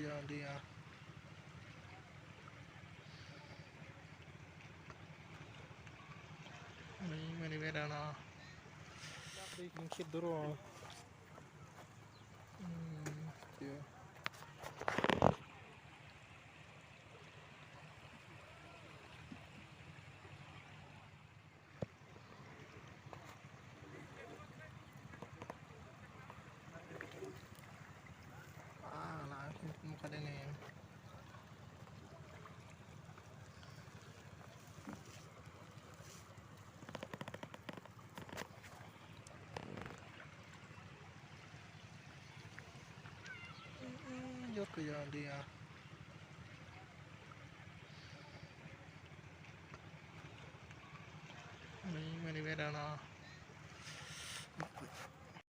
ਜਾਂਦੀਆਂ ਨਹੀਂ ਮੈਨੇ ਮੇਰਾ ਨਾ ਦੇਖੀ ਕਿੱਧਰੋਂ ਆ muka din eh yok ya dia नहीं मैंने मेरा ना